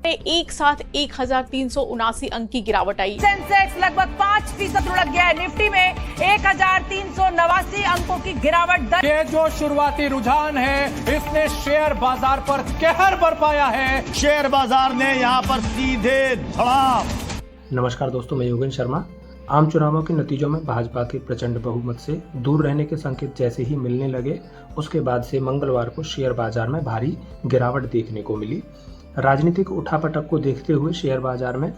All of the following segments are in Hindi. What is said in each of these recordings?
एक साथ 1379 अंक की गिरावट आई। सेंसेक्स लगभग 5% लुढ़क गया है। निफ्टी में 1389 अंकों की गिरावट दर्ज। ये जो शुरुआती रुझान है इसने शेयर बाजार पर कहर बरपाया है। शेयर बाजार ने यहाँ पर सीधे धड़ाम। नमस्कार दोस्तों, मैं योगेंद्र शर्मा। आम चुनावों के नतीजों में भाजपा के प्रचंड बहुमत से दूर रहने के संकेत जैसे ही मिलने लगे, उसके बाद से मंगलवार को शेयर बाजार में भारी गिरावट देखने को मिली। राजनीतिक उठापटक को देखते हुए शेयर बाजार में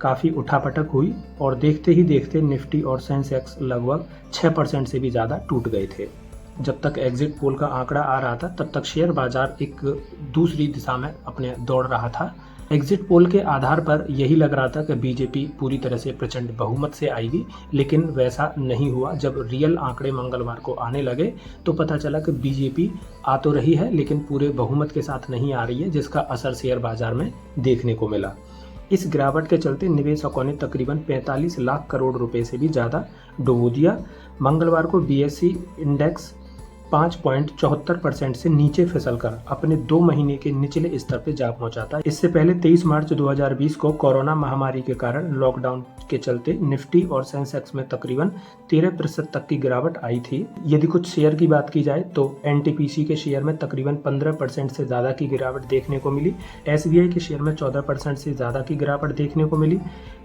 काफ़ी उठापटक हुई और देखते ही देखते निफ्टी और सेंसेक्स लगभग 6% से भी ज़्यादा टूट गए थे। जब तक एग्जिट पोल का आंकड़ा आ रहा था तब तक शेयर बाजार एक दूसरी दिशा में अपने दौड़ रहा था। एग्जिट पोल के आधार पर यही लग रहा था कि बीजेपी पूरी तरह से प्रचंड बहुमत से आएगी, लेकिन वैसा नहीं हुआ। जब रियल आंकड़े मंगलवार को आने लगे तो पता चला कि बीजेपी आ तो रही है लेकिन पूरे बहुमत के साथ नहीं आ रही है, जिसका असर शेयर बाजार में देखने को मिला। इस गिरावट के चलते निवेशकों ने तकरीबन 45 लाख करोड़ रुपए से भी ज़्यादा डुबो दिया। मंगलवार को बीएसई इंडेक्स 5.74% से नीचे फिसलकर अपने 2 महीने के निचले स्तर पर जा पहुंचा था। इससे पहले 23 मार्च 2020 को कोरोना महामारी के कारण लॉकडाउन के चलते निफ्टी और सेंसेक्स में तकरीबन 13% तक की गिरावट आई थी। यदि कुछ शेयर की बात की जाए तो एनटीपीसी के शेयर में तकरीबन 15% से ज़्यादा की गिरावट देखने को मिली। एसबीआई के शेयर में 14% से ज़्यादा की गिरावट देखने को मिली।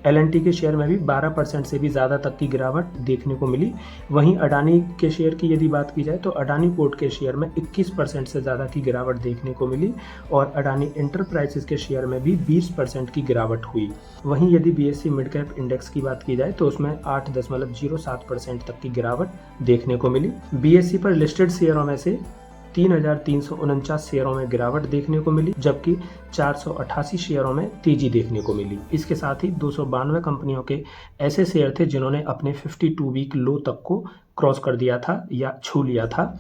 एलएनटी के शेयर में भी 12% से भी ज़्यादा तक की गिरावट देखने को मिली। वहीं अडानी के शेयर की यदि बात की जाए तो अडानी पोर्ट के शेयर में 21% से ज़्यादा की गिरावट देखने को मिली और अडानी एंटरप्राइजेस के शेयर में भी 20% की गिरावट हुई। वहीं यदि बीएसई मिड कैप इंडेक्स की बात की जाए तो उसमें 8.07% तक की गिरावट देखने को मिली। बीएसई पर लिस्टेड शेयरों में से 3,349 शेयरों में गिरावट देखने को मिली, जबकि 488 शेयरों में तेजी देखने को मिली। इसके साथ ही 292 कंपनियों के ऐसे शेयर थे जिन्होंने अपने 52 वीक लो तक को क्रॉस कर दिया था या छू लिया था।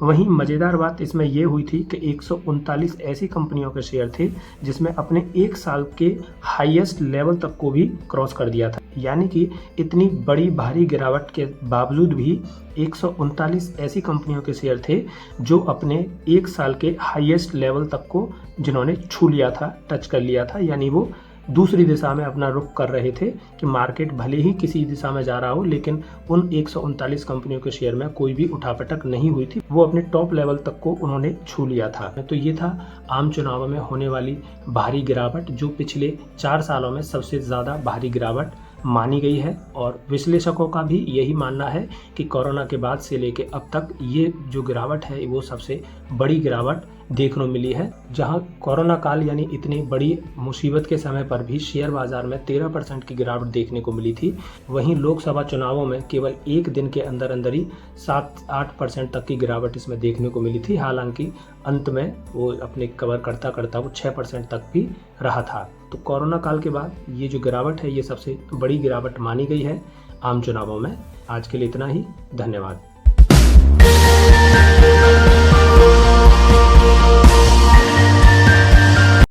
वहीं मज़ेदार बात इसमें यह हुई थी कि 139 ऐसी कंपनियों के शेयर थे जिसमें अपने 1 साल के हाईएस्ट लेवल तक को भी क्रॉस कर दिया था। यानी कि इतनी बड़ी भारी गिरावट के बावजूद भी 139 ऐसी कंपनियों के शेयर थे जो अपने 1 साल के हाईएस्ट लेवल तक को जिन्होंने छू लिया था, टच कर लिया था। यानी वो दूसरी दिशा में अपना रुख कर रहे थे कि मार्केट भले ही किसी दिशा में जा रहा हो, लेकिन उन 139 कंपनियों के शेयर में कोई भी उठापटक नहीं हुई थी। वो अपने टॉप लेवल तक को उन्होंने छू लिया था। तो ये था आम चुनाव में होने वाली भारी गिरावट, जो पिछले 4 सालों में सबसे ज़्यादा भारी गिरावट मानी गई है। और विश्लेषकों का भी यही मानना है कि कोरोना के बाद से लेके अब तक ये जो गिरावट है वो सबसे बड़ी गिरावट देखने को मिली है। जहां कोरोना काल यानी इतनी बड़ी मुसीबत के समय पर भी शेयर बाजार में 13% की गिरावट देखने को मिली थी, वहीं लोकसभा चुनावों में केवल एक दिन के अंदर अंदर ही 7-8% तक की गिरावट इसमें देखने को मिली थी। हालांकि अंत में वो अपने कवर करता करता वो 6% तक भी रहा था। तो कोरोना काल के बाद ये जो गिरावट है ये सबसे बड़ी गिरावट मानी गई है आम चुनावों में। आज के लिए इतना ही, धन्यवाद।